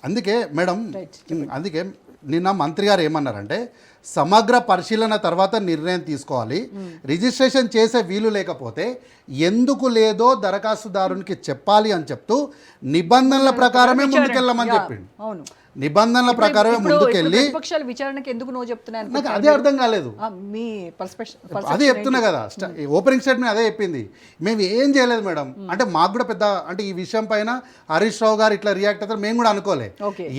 అందుకే మేడం అందుకే నిన్న మంత్రి గారు ఏమన్నారంటే సమగ్ర పరిశీలన తర్వాత నిర్ణయం తీసుకోవాలి, రిజిస్ట్రేషన్ చేసే వీలు లేకపోతే ఎందుకు లేదో దరఖాస్తుదారునికి చెప్పాలి అని చెప్తూ నిబంధనల ప్రకారమే ముందుకెళ్ళమని చెప్పిండు. నిబంధనల ప్రకారమే ముందుకెళ్ళి విపక్షాలు విచారణకి ఎందుకు నో చెప్తున్నాను నాకు అదే అర్థం కాలేదు. మీ అదే చెప్తున్నా కదా, ఓపెనింగ్ స్టేట్మెంట్ అదే చెప్పింది. మేము ఏం చేయలేదు మేడం, అంటే మాకు కూడా పెద్ద అంటే ఈ విషయం పైన హరీష్ రావు గారు ఇట్లా రియాక్ట్ అవుతారు మేము కూడా అనుకోలే.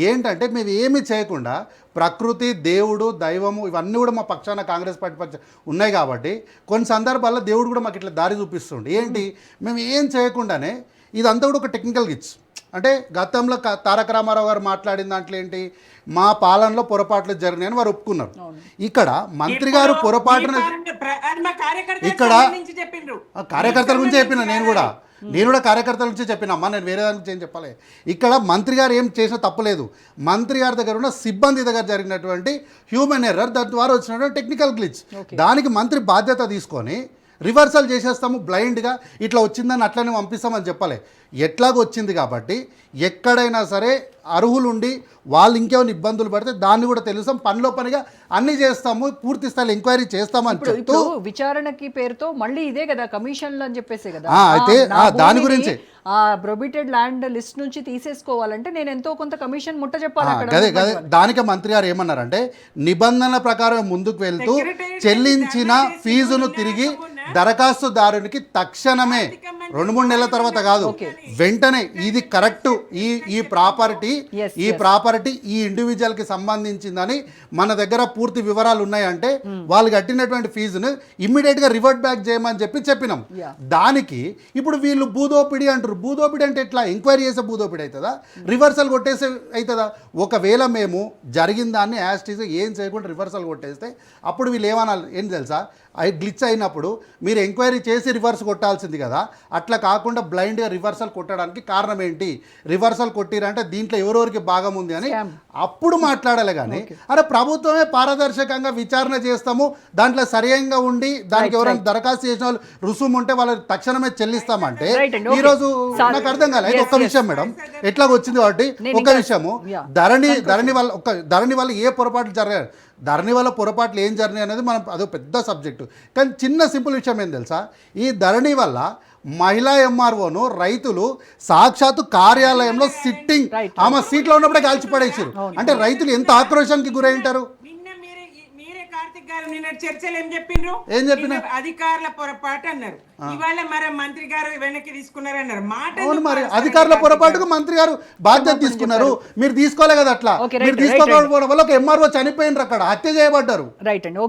ఏంటంటే మేము ఏమి చేయకుండా ప్రకృతి, దేవుడు, దైవము ఇవన్నీ కూడా మా పక్షాన కాంగ్రెస్ పార్టీ ఉన్నాయి కాబట్టి కొన్ని సందర్భాల్లో దేవుడు కూడా మాకు ఇట్లా దారి చూపిస్తుండే. ఏంటి మేము ఏం చేయకుండానే ఇదంతా కూడా ఒక టెక్నికల్ గిట్స్. అంటే గతంలో తారక రామారావు గారు మాట్లాడిన దాంట్లో ఏంటి, మా పాలనలో పొరపాట్లు జరిగినాయని వారు ఒప్పుకున్నారు. ఇక్కడ మంత్రి గారు పొరపాటున ఇక్కడ కార్యకర్తల గురించి చెప్పిన నేను కూడా కార్యకర్తల నుంచి చెప్పిన అమ్మా, నేను వేరే దాని గురించి ఏం చెప్పాలి. ఇక్కడ మంత్రి గారు ఏం చేసిన తప్పులేదు, మంత్రి గారి దగ్గర ఉన్న సిబ్బంది దగ్గర జరిగినటువంటి హ్యూమన్ ఎర్రర్, దాని ద్వారా వచ్చినటువంటి టెక్నికల్ గ్లిచ్, దానికి మంత్రి బాధ్యత తీసుకొని రివర్సల్ చేసేస్తాము బ్లైండ్గా ఇట్లా వచ్చిందని అట్లనే పంపిస్తామని చెప్పలే. ఎట్లాగో వచ్చింది కాబట్టి ఎక్కడైనా సరే అర్హులుండి వాళ్ళు ఇంకేమైనా ఇబ్బందులు పడితే దాన్ని కూడా తెలుస్తాం, పనిలో పనిగా అన్ని చేస్తాము, పూర్తి స్థాయిలో ఎంక్వైరీ చేస్తామని చెప్తూ విచారణకి పేరుతో మళ్ళీ ఇదే కదా కమిషన్లు అని చెప్పేసి కదా. అయితే దాని గురించి ఆ ప్రొబిటెడ్ ల్యాండ్ లిస్ట్ నుంచి తీసేసుకోవాలంటే నేను ఎంతో కొంత కమిషన్ ముట్ట చెప్పాలి. అదే దానికి మంత్రి గారు ఏమన్నారంటే నిబంధనల ప్రకారం ముందుకు వెళ్తూ చెల్లించిన ఫీజును తిరిగి దరఖాస్తుదారునికి తక్షణమే 2-3 నెలల తర్వాత కాదు, వెంటనే ఇది కరెక్ట్, ఈ ప్రాపర్టీ ఈ ఇండివిజువల్ కి సంబంధించిందని మన దగ్గర పూర్తి వివరాలు ఉన్నాయంటే వాళ్ళు కట్టినటువంటి ఫీజును ఇమ్మీడియట్ గా రివర్ట్ బ్యాక్ చేయమని చెప్పినాం. దానికి ఇప్పుడు వీళ్ళు భూదోపిడి అంటారు. భూదోపిడి అంటే ఎట్లా, ఎంక్వైరీ చేసే భూదోపిడి అవుతుందా, రివర్సల్ కొట్టేసే అవుతుందా? ఒకవేళ మేము జరిగిన దాన్ని యాస్టీస్ ఏం చేయకుండా రివర్సల్ కొట్టేస్తే అప్పుడు వీళ్ళు ఏమనాలి ఏం తెలుసా, గ్లిచ్ అయినప్పుడు మీరు ఎంక్వైరీ చేసి రివర్స్ కొట్టాల్సింది కదా, అట్లా కాకుండా బ్లైండ్గా రివర్సల్ కొట్టడానికి కారణం ఏంటి, రివర్సల్ కొట్టిరంటే దీంట్లో ఎవరెవరికి భాగం ఉంది అని అప్పుడు మాట్లాడాలి. కానీ అరే ప్రభుత్వమే పారదర్శకంగా విచారణ చేస్తాము, దాంట్లో సరియంగా ఉండి దానికి ఎవరైనా దరఖాస్తు చేసిన వాళ్ళు రుసుము ఉంటే వాళ్ళకి తక్షణమే చెల్లిస్తామంటే ఈరోజు నాకు అర్థం కాలేదు. ఒక్క విషయం మేడం, ఎట్లాగ వచ్చింది కాబట్టి ఒక విషయము ధరణి వల్ల ఏ పొరపాట్లు జరగాలి, ధరణి వల్ల పొరపాట్లు ఏం జరినాయి అనేది మనం అదో పెద్ద సబ్జెక్టు. కానీ చిన్న సింపుల్ విషయం ఏం తెలుసా, ఈ ధరణి వల్ల మహిళా ఎంఆర్ఓను రైతులు సాక్షాత్తు కార్యాలయంలో సిట్టింగ్ ఆమె సీట్లో ఉన్నప్పుడే కాల్చిపడేసారు. అంటే రైతులు ఎంత ఆక్రోశానికి గురై ఉంటారు. చర్చలు ఏం చెప్పిండ్రు, ఏం చెప్పిన అధికారుల పొరపాటు అన్నారు, ఇవాళ మరి మంత్రి గారు వెనక్కి తీసుకున్నారన్నారు. మాట మరి అధికారుల పొరపాటుకు మంత్రి గారు బాధ్యత తీసుకున్నారు, మీరు తీసుకోలే కదా. అట్లా మీరు తీసుకోకపోవడం వల్ల ఒక ఎంఆర్ఓ చనిపోయినారు, అక్కడ హత్య చేయబడ్డారు. రైట్ అండి.